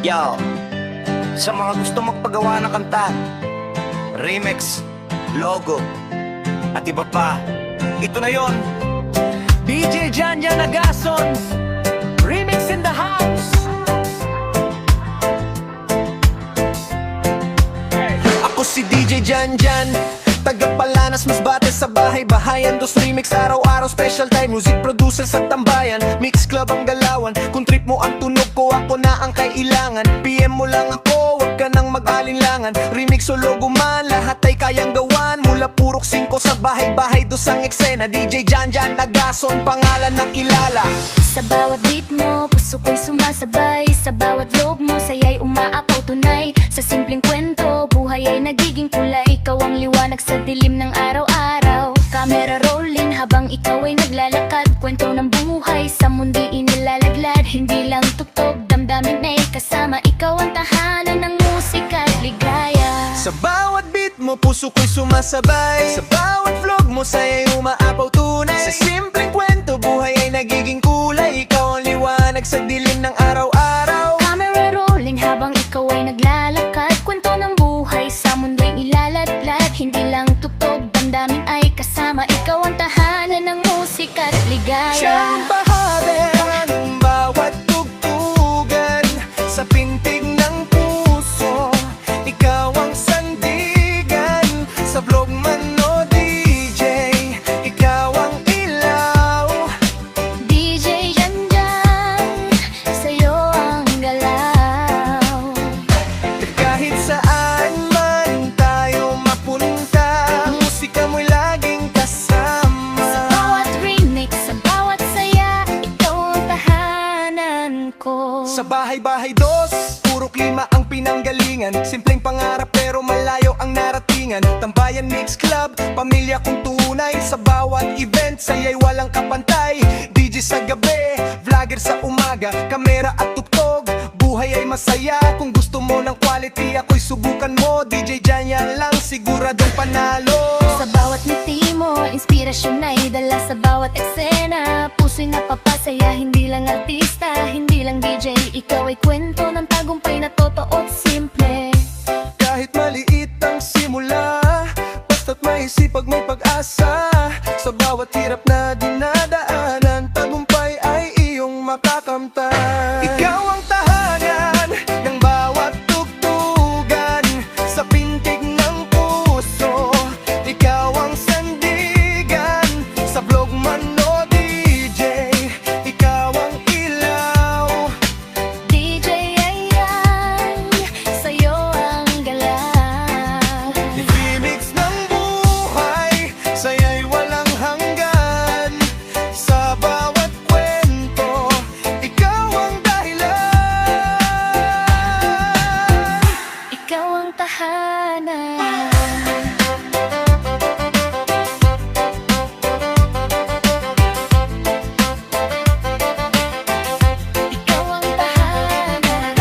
Yo, sa mga gusto magpagawa ng kanta, remix, logo, at iba pa, ito na yon. DJ Janjan Agason, remix in the house. Ako si DJ Janjan, taga-Palanas, Masbate sa bahay-bahayan. Dos remix araw-araw, special time, music producer sa tambayan. Mix club ang galawan, kung trip mo ang tunog ko, ako na ang kailangan. PM mo lang ako, wag ka nang mag-alinlangan. Remix o logo man, lahat ay kayang gawan. Mula purok 5 sa bahay-bahay, dos ang eksena. DJ Janjan Agason, pangalan na kilala. Sa bawat beat mo, puso ko'y sumasabay. Sa bawat loob mo, saya'y umaapaw tunay. Sa simpleng kwento, buhay ay nagiging kulay. Ikaw ang liwanag sa dilim ng araw-araw. Camera rolling habang ikaw ay naglalakad. Kwento ng buhay sa mundi inilalaglag. Hindi lang tugtog, damdamin ay kasama. Ikaw ang tahanan ng musika at ligaya. Sa bawat beat mo, puso ko'y sumasabay. Sa bawat vlog mo, saya'y umaapaw tunay. Sa simpleng kwento, buhay ay nagiging kulay. Ikaw ang liwanag sa dilim ng araw-araw. Camera rolling habang ikaw ay naglalakad. Kwento ng buhay sa mundo'y ilalatlag. Hindi lang tugtog, damdamin ay kasama. Ikaw ang tahanan ng musika at ligaya. Siyang bahagi ng bawat tugtugan sa pintig ng puso. Ikaw ang sandigan sa vlog man o DJ. Ikaw ang ilaw. DJ Janjan, sa'yo ang galaw. Kahit saan man tayo mapunta, musika mo'y laging kasama. Sa bawat remix, sa bawat saya, ikaw ang tahanan ko. Sa bahay-bahay dos, purok 5 ang pinanggalingan. Simpleng pangarap pero malayo ang naratingan. Tambayan mix club, pamilya kong tunay. Sa bawat event, saya'y walang kapantay. DJ sa gabi, vlogger sa umaga. Kamera at tugtog, buhay ay masaya. Kung gusto mo ng quality, ako'y subukan mo. DJ Janjan lang, siguradong panalo. Sa bawat ngiti mo, inspirasyon ay dala sa bawat eksena. Puso'y napapasaya, hindi lang artista, hindi lang DJ. Ikaw ay kwento ng tagumpay na totoo at simple. Kahit maliit ang simula, basta't may sipag, may pag-asa. Sa bawat hirap na dinadaanan, tagumpay ay iyong makakamtan. Ikaw ang tahanan ng bawat tugtugan sa pintig ng puso. Ikaw ang sandigan sa vlog man o DJ. Ikaw ang ilaw. DJ Ayan, sa'yo ang galaw. Remix ng buhay, saya'y walang hanggan. Sa bawat kwento, ikaw ang dahilan. Ikaw ang tahanan. Ikaw ang tahanan.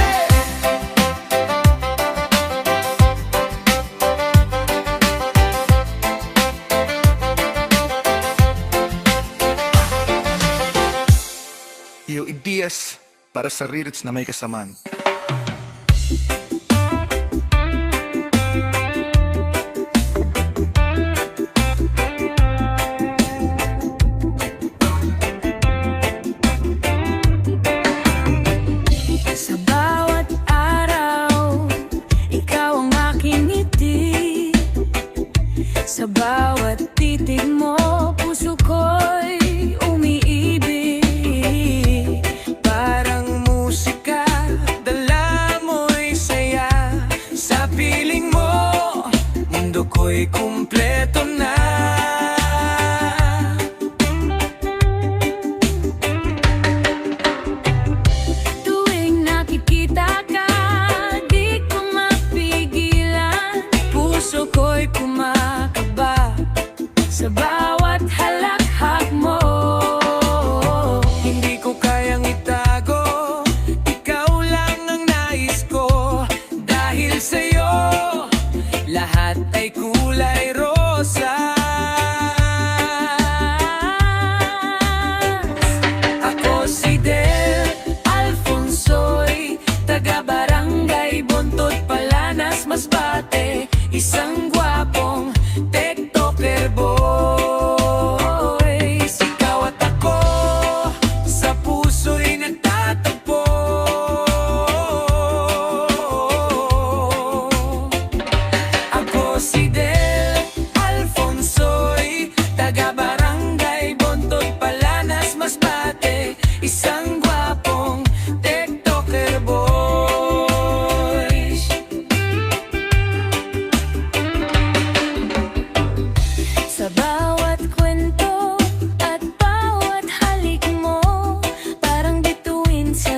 Iyo ideas para sa lyrics na may kasamaan. Sa bawat araw, ikaw ang aking ngiti. Sa bawat titig mo, puso ko'y umiibig. Parang musika,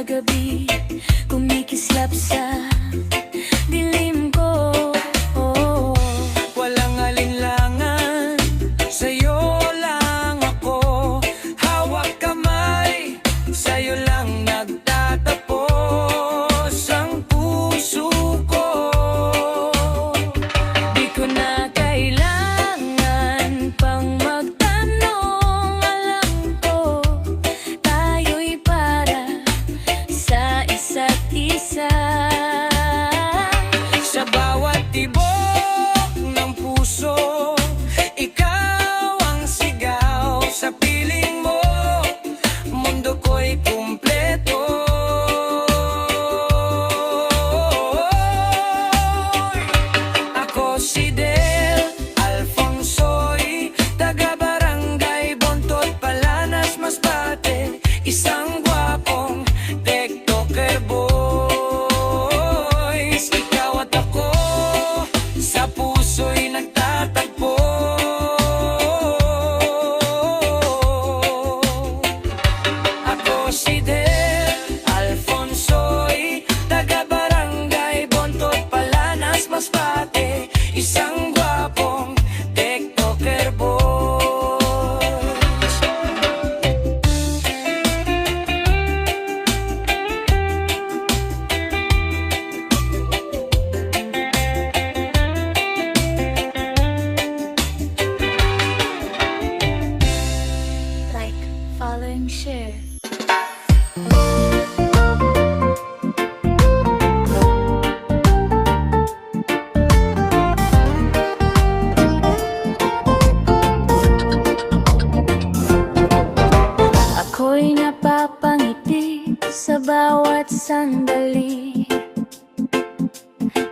gabi, kumikislap sa dilim ko. Walang alinlangan, sa'yo lang ako. Hawak kamay, sa'yo lang nagtatapos ang puso ko. Di ko na kailangan pang magtanong, alam ko tayo'y para sa isa't isa. Sa bawat tibok ng puso, ikaw ang sigaw. Sa piling mo, mundo ko'y kumpleto. Ako si Del Alfonso'y taga-barangay Bontot, Palanas, Masbate. Isang gwapong TikToker boys. Ikaw at ako sa puso'y nagtatagpo. Ako si Del Alfonso'y taga-barangay Bontot, Palanas, Masbate. Isang gwapong TikToker boys. Like, follow, and share. Ako'y napapangiti sa bawat sandali.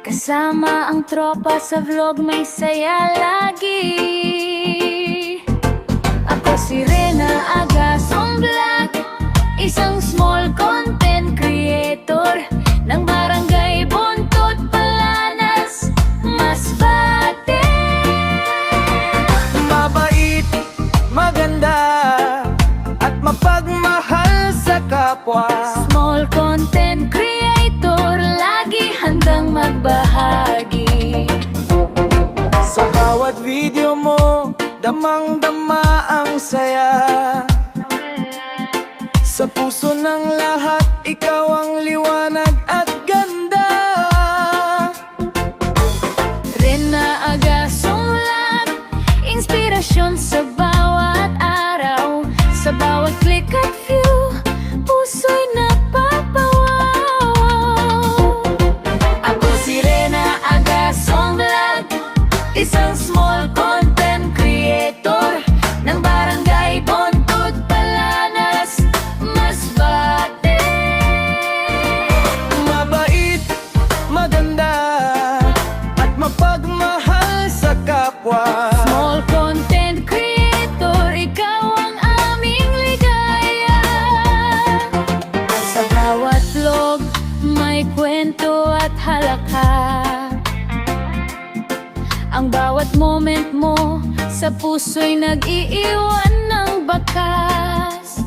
Kasama ang tropa sa vlog, may saya lagi. Ako si Rena Agason Vlog, isang small content creator ng barangay Bontot, Palanas, Masbate. Mabait, maganda, at mapagmahal sa kapwa. Small content creator, lagi handang magbahagi. Sa bawat video mo, damang-dama ang saya. Sa puso ng lahat, ikaw ang liwanag at ganda. Rena Agason Vlog, inspirasyon sa bawat araw. Sa bawat click at view, puso'y napapawaw. Ako si Rena Agason Vlog, isang small content creator ng barangay Bontot, Palanas, Masbate. Mabait, maganda, at mapagmahal sa kapwa. Small content creator, ikaw ang aming ligaya. Sa bawat vlog, may kwento at halakha. Ang bawat moment mo sa puso'y nag-iiwan ng bakas.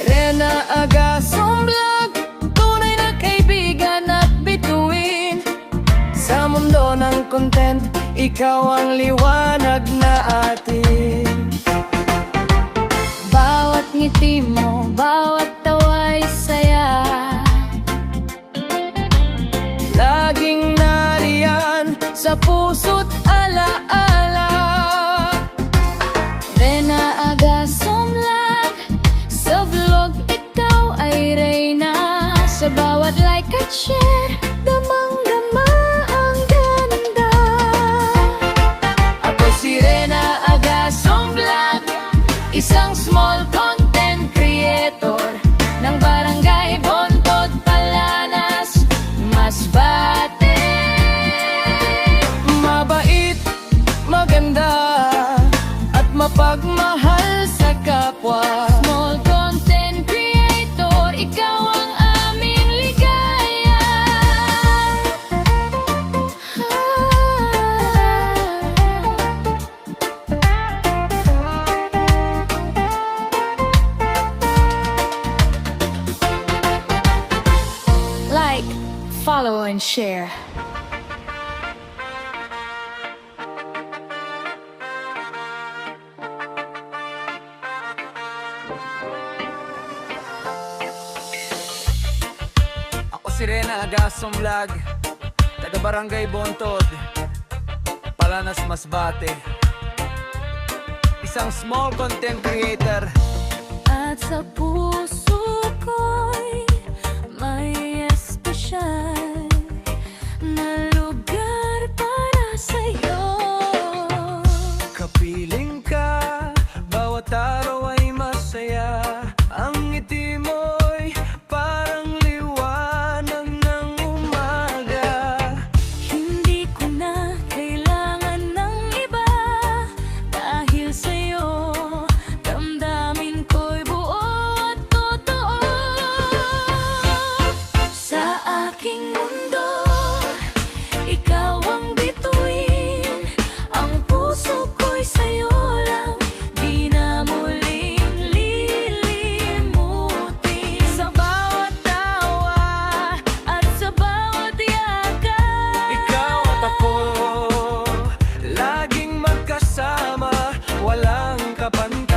Rena Agason Vlog, tunay na kaibigan at bituin. Sa mundo ng content, ikaw ang liwanag na atin. Bawat ngiti mo, bawat tawa'y saya. Laging nariyan sa puso't alaala. Rena Agason Vlog, sa vlog ikaw ay reyna. Sa bawat like at share, damang-dama ang ganda. Ako si Rena Agason Vlog, Isang small content creator ng barangay Bontot, Palanas, Masbate. mabait, maganda, at mapagmahal sa kapwa. Small content creator, ikaw ang aming ligaya. follow and share. Ako si Rena Agasong Vlog, taga Barangay Bontod, Palanas, Masbate. Isang small content creator. At sa puso ko'y may espesyal na lugar para sa'yo. Kapiling ka, bawat araw ay masaya. Ang ngiti mo'y parang liwanag ng umaga. Hindi ko na kailangan ng iba, dahil sa'yo damdamin ko'y buo at totoo. Sa aking mundo, ikaw ang bituin. Ang puso ko'y sa'yo lang, di na muling lilimutin. Sa bawat tawa at sa bawat yakat, Ikaw at ako, laging magkasama, walang kapantay.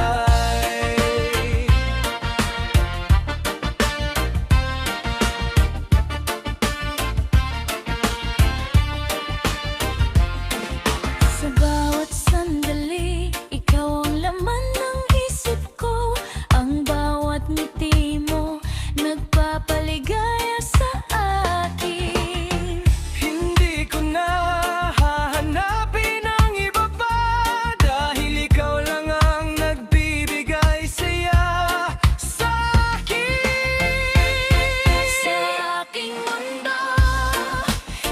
sa bawat sandali, ikaw ang laman ng isip ko. Ang bawat ngiti mo, nagpapaligaya sa akin. Hindi ko na hahanapin ang iba pa, dahil ikaw lang ang nagbibigay saya sa akin. Sa aking mundo,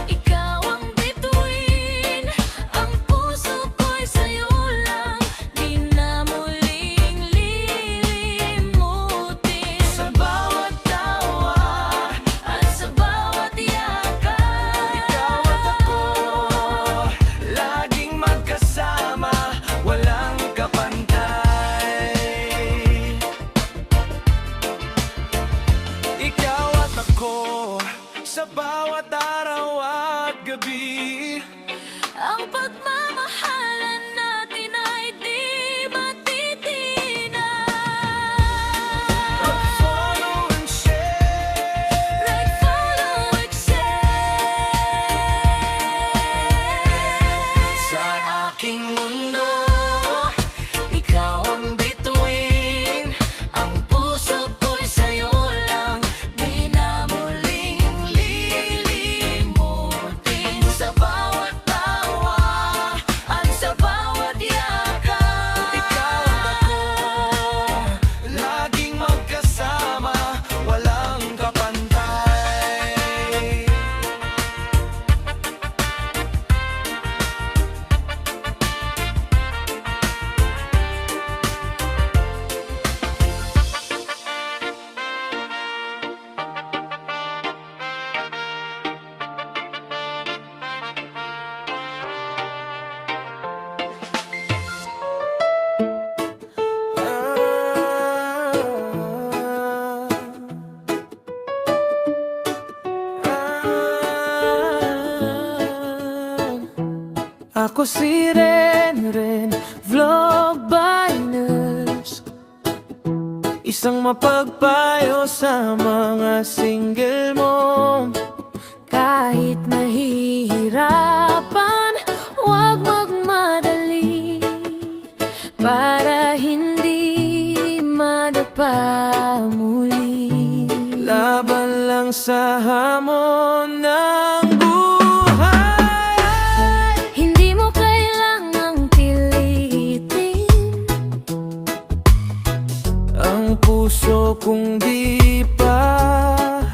ikaw ang bituin. Ang puso ko'y sa'yo lang, di na muling lilimutin. Sa bawat tawa at sa bawat yakat, Ikaw at ako, laging magkasama, walang kapantay. Ikaw at ako, sa bawat araw at gabi. ang pagmamahalan natin ay di matitinag. Follow and share. Like follow, accept. Sa aking mundo, ikaw ang bituin. Ang puso ko'y sa'yo lang, di na muling lilimutin. Sa bawat tawa at sa bawat yakat, ikaw at ako, laging magkasama, walang kapantay. Ako si Ren Vlog by Nurse, isang mapagpayo sa mga single mom. Kahit nahihirapan, huwag magmadali, para hindi madapa muli. Laban lang sa hamon ng buhay. Hindi mo kailangang pilitin Ang puso kung di pa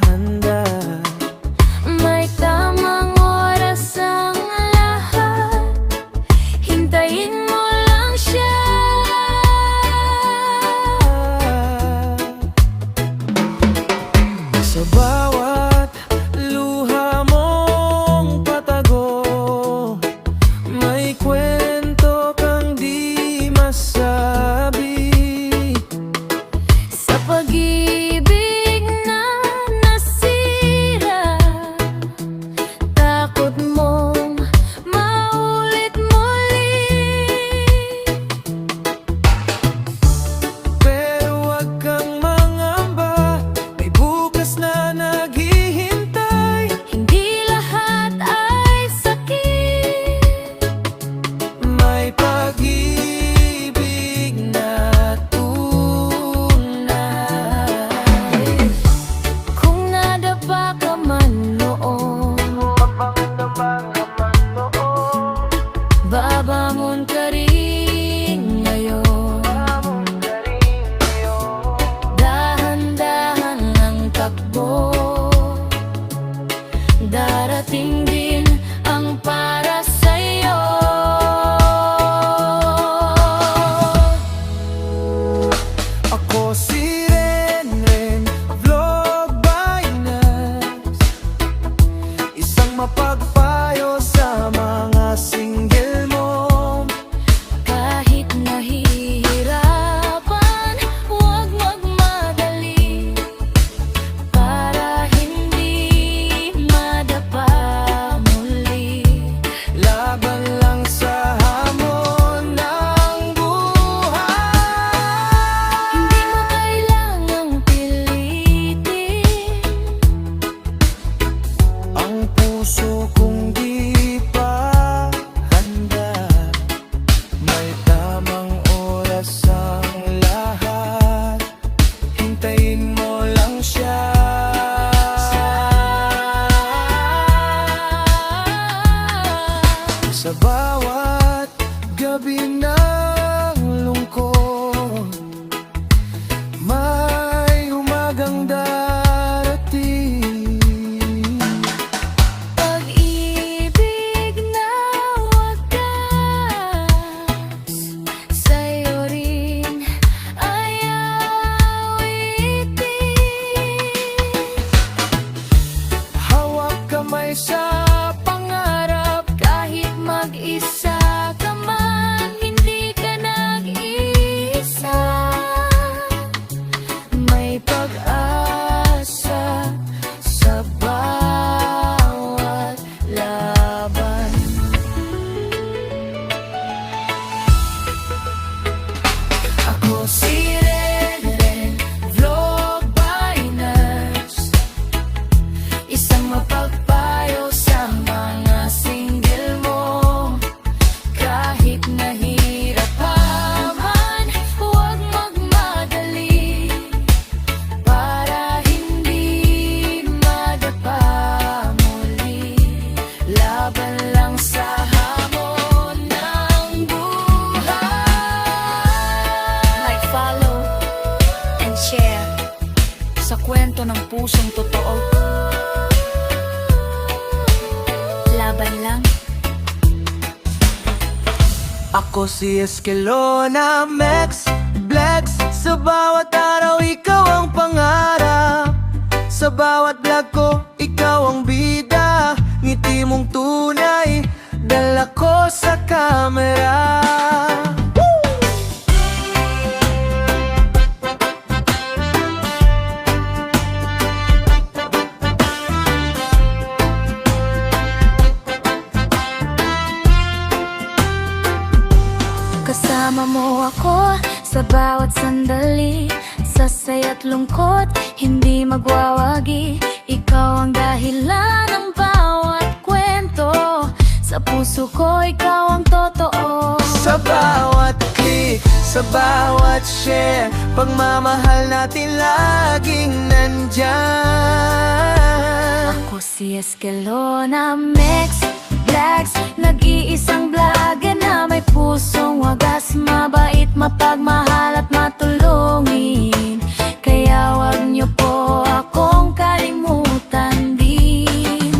handa. May tamang oras ang lahat, hintayin mo lang siya. Sa bawat luha mong patago, may kwento kang di masabi. Sa pag-ibig takbo. Darating din ang para sa'yo. Ako si Renren, vlog by Nas, isang mapagpayo sa mga single mom. Kahit nahihirapan, huwag magmadali para hindi madapa muli. Laban lang sa hamon ng buhay. Hindi mo kailangang pilitin Ang puso kong di pa handa, may tamang oras ang lahat. Hintayin mo lang siya. Sa bawat gabi ng lungkot, may umagang darating. pag-ibig na wagas, sa'yo rin ay awitin. Hawak kamay sa pangarap, Kahit mag-isa ka man, hindi ka nag-iisa. May pag-asa sa bawat laban. Ako si Renren, vlog by Nas, isang mapagpayo sa mga single mo. Kahit nahihirapan, huwag magmadali para hindi madapa muli. Laban lang sa hamon ng buhay. Like, follow, and share sa kwento ng pusong totoo. Laban lang. ako si Eskelona Max Vlogs. Sa bawat araw ikaw ang pangarap, sa bawat vlog ko ikaw ang bida. Ngiti mong tunay, dala ko sa camera. Kasama mo ako sa bawat sandali, sa saya't lungkot, hindi magwawagi. Ikaw ang dahilan ng bawat kwento, sa puso ko ikaw ang totoo. Sa bawat click, sa bawat share, pagmamahal natin laging nandyan. Ako si Eskelona Max Vlogs, nag-iisang vlogger na may pusong wagas, mabait, mapagmahal at matulungin. Kaya wag niyo po akong kalimutan din.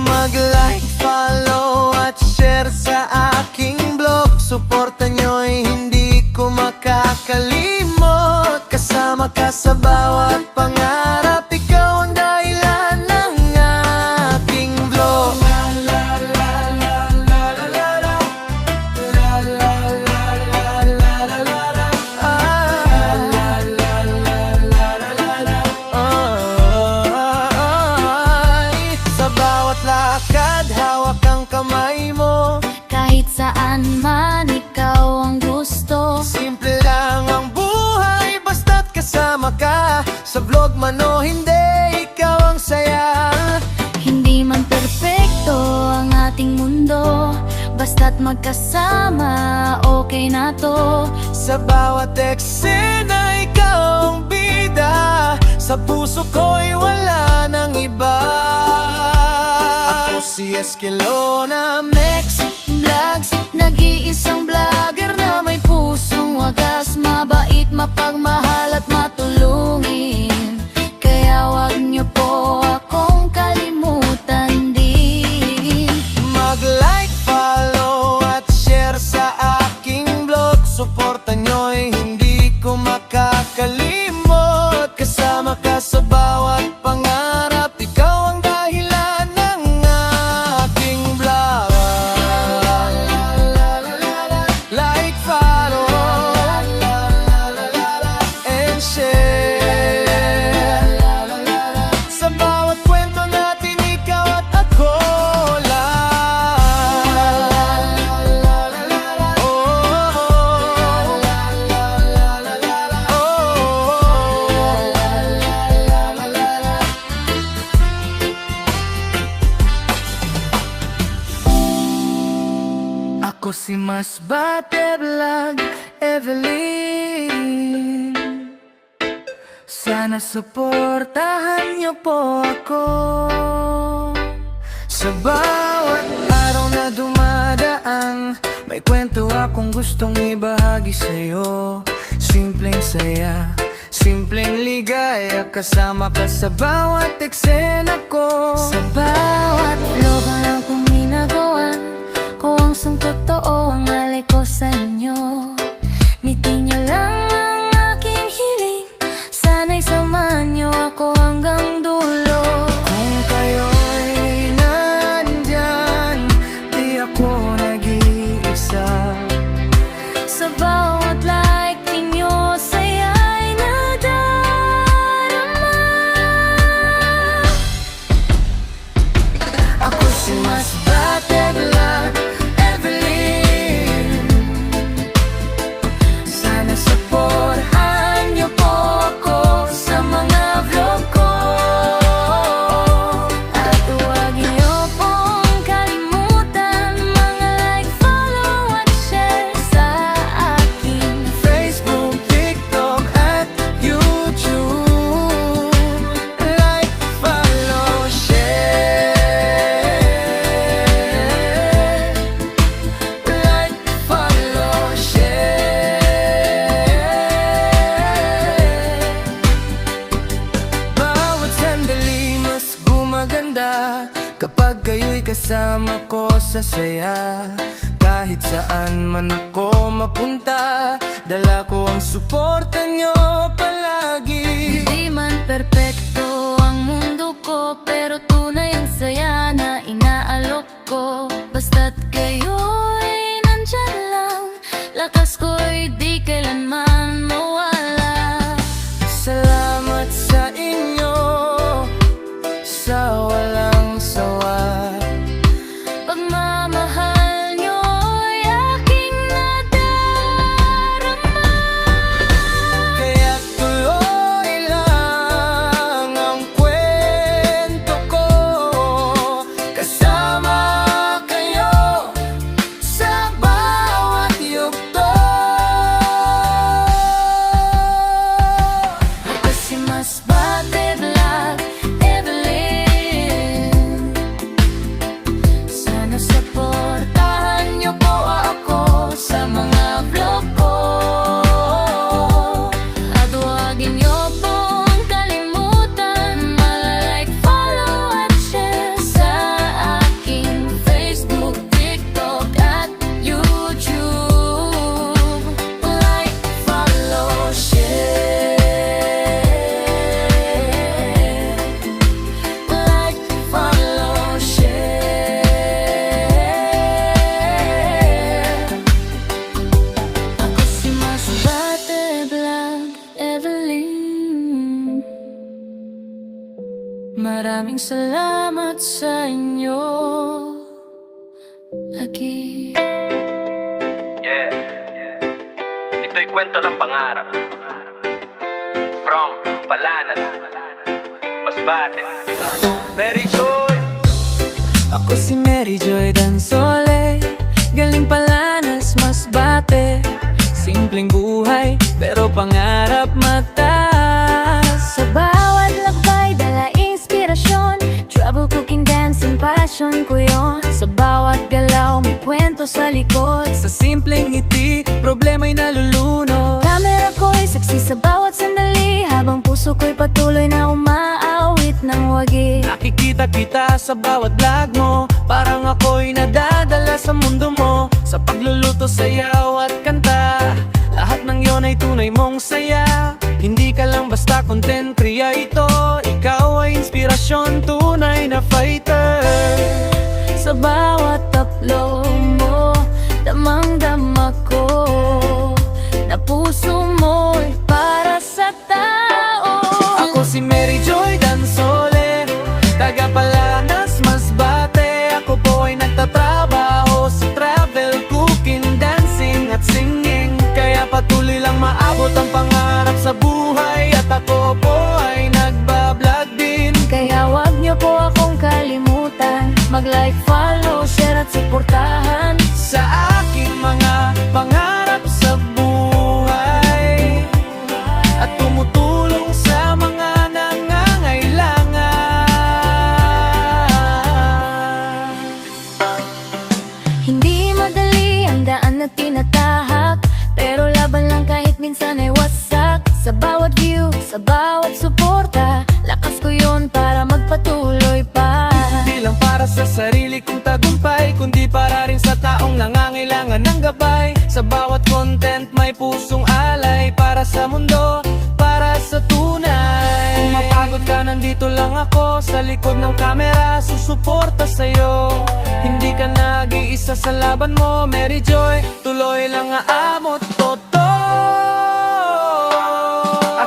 Mag-like, follow at share sa aking blog. Suporta nyo'y hindi ko makakalimot. Kasama ka sa bawat pangarap, ikaw ang dahilan ng aking vlog. Sa bawat lakad, hawak ang kamay mo. Kahit saan man, ikaw ang gusto. Simple lang ang buhay, basta't kasama ka. Sa vlog man o hindi, ikaw ang saya. Hindi man perpekto ang ating mundo, basta't magkasama, okay na to. Sa bawat eksena, ikaw ang bida. Sa puso ko'y wala nang iba. Ako si Eskelona Max Vlogs, nag-iisang vlogger na may pusong wagas, mabait, mapagmahal at matulungin. Kaya wag si Masbate Vlog, Evelyn. Sana suportahan niyo po ako sa bawat araw na dumadaan. May kwento akong gustong ibahagi sa'yo. Simpleng saya, simpleng ligaya, kasama ka sa bawat eksena ko. Sa bawat loban akong ginagawa, kung ang totoo ang alay ko sa inyo. Ngiti niyo lang ang aking hiling, sana'y samahan niyo ako hanggang dulo. Kung kayo'y nandyan, di ako nag-iisa. Sa bawat like ninyo, saya'y nadarama. Ako si Masbate Vlog, Evelyn. Sana suportahan niyo po ako sa mga vlog ko. At huwag niyo pong kalimutan, mga like, follow at share sa aking Facebook, TikTok at YouTube. Like, follow, share. Like, follow, share. Bawat sandali mas gumaganda kapag kayo'y kasama ko sa saya. Kahit saan man ako mapunta, dala ko ang suporta nyo palagi. Di man perpekto ang mundo ko, pero tunay ang saya na inaalok ko. Basta't kayo'y nandyan lang, lakas ko'y di kailanman mawala. Salamat sa inyo sa walang sawa. Pagmamahal niyo'y aking nadarama. Kaya tuloy lang ang kwento ko, kasama kayo sa bawat yugto. Ako si Masbate Vlog, Evelyn. Sana suportahan niyo po ako sa mga vlog ko. At huwag niyo pong kalimutan, mag-like, follow at share sa aking Facebook, TikTok at YouTube. Like, follow, share. Like, follow, share. Ako si Masbate Vlog, Evelyn. Maraming salamat sa inyo lagi. Ito'y kwento ng pangarap. From Palanan, Masbate, Mary Joy. Ako si Mary Joy Dansole, galing Palanas, Masbate. Simpleng buhay, pero pangarap mataas. Sa bawat lakbay, dala inspirasyon, travel, cooking, dancing, passion ko yun. Sa bawat galaw, may kwento sa likod. Sa simpleng ngiti, problema'y nalulunod. Camera ko'y saksi sa bawat sandali, habang puso ko'y patuloy na umaawit ng wagi. Nakikita kita sa bawat vlog mo, parang ako'y nadadala sa mundo mo. Sa pagluluto, sayaw at kanta, lahat ng yon ay tunay mong saya. Hindi ka lang basta content creator, ikaw ay inspirasyon, tunay na fighter. Sa bawat upload mo, damang-dama ko na puso mo'y para sa tao. Ako si Mary Joy Dansole, taga Palanas, Masbate. Ako po ay nagtatrabaho sa travel, cooking, dancing at singing. Kaya patuloy lang maabot ang pangarap sa buhay, at ako po ay nagbablog din. Kaya wag niyo po akong kalimutan, mag-like, follow, share at suportahan Sa aking kundi para rin sa taong nangangailangan ng gabay. Sa bawat content may pusong alay, para sa mundo, para sa tunay. Kung mapagod ka, nandito lang ako sa likod ng kamera, susuporta sa'yo. Hindi ka nag-iisa sa laban mo, Mary Joy, tuloy lang aamot toto.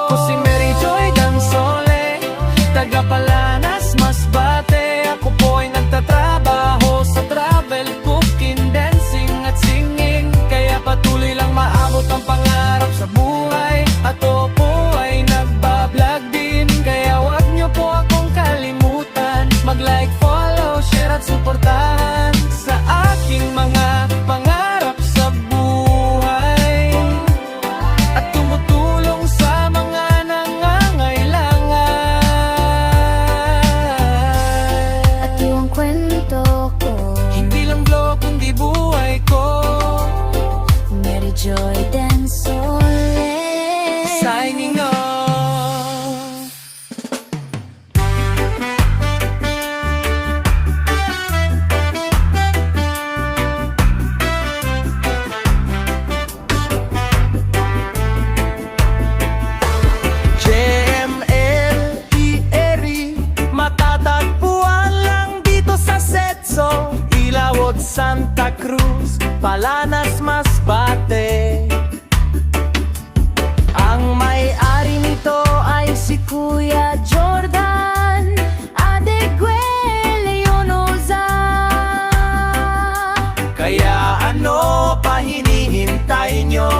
Ako si Mary Joy Dansole, taga Palanas, Masbate. Ako po ay nagtatrabaho sa travel, cooking, dancing at singing. Kaya patuloy lang maabot ang pangarap sa buhay. At ako po ay nagbablog din, kaya wag niyo po akong kalimutan. Mag-like, follow, share at suportahan sa aking mga pangarap sa buhay. At tumutulong sa mga nangangailangan. At yung kwento ko, Hindi lang vlog kundi buhay ko. Mary Joy Dansole. Signing off. JML-ERI, matatagpuan lang dito sa Setso, Ilawod, Santa Cruz, Palanas, Masbate. Ang may-ari nito ay si Kuya Jordan Adegueleonoza. Kaya ano pa hinihintay nyo?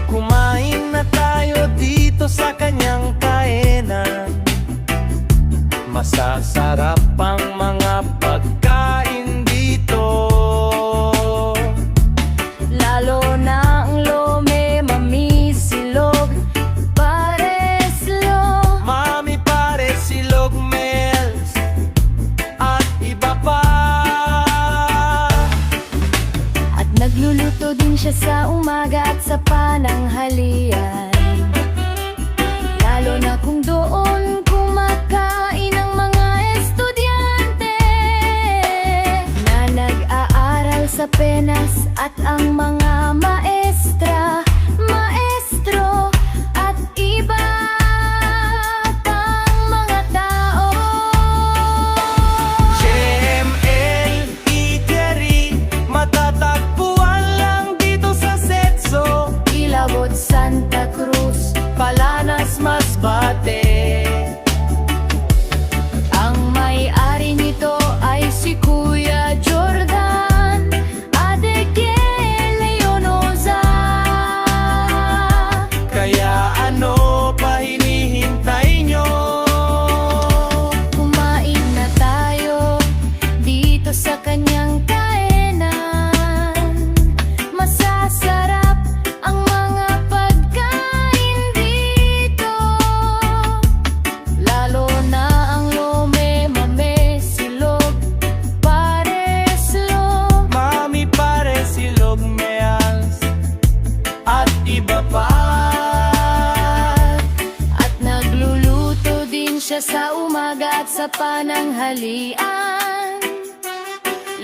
Kumain na tayo dito sa kanyang kainan. Masasarap ang mga pagkain dito. Lalo na ang lome, mami, silog, pareslo. Mami, pare, silog, mels at iba pa. At nagluluto din siya sa umaga at sa pananghalian. Lalo na kung doon kumakain ang mga estudyante na nag-aaral sa penas, at ang mga maestra, maestro at iba pang mga tao. JML-ERI, matatagpuan lang dito sa Setso, Ilawod, Santa Cruz, Palanas, Masbate. ang may-ari nito ay si Kuya Jordan Adegueleonoza. Kaya ano pa hinihintay nyo? Kumain na tayo dito sa kanyang kainan. Masasarap ang mga pagkain dito. Lalo na ang lome, mame, silog, pareslo. Mami, pare, silog, meals at iba pa. At nagluluto din siya sa umaga at sa pananghalian.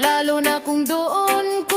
Lalo na kung doon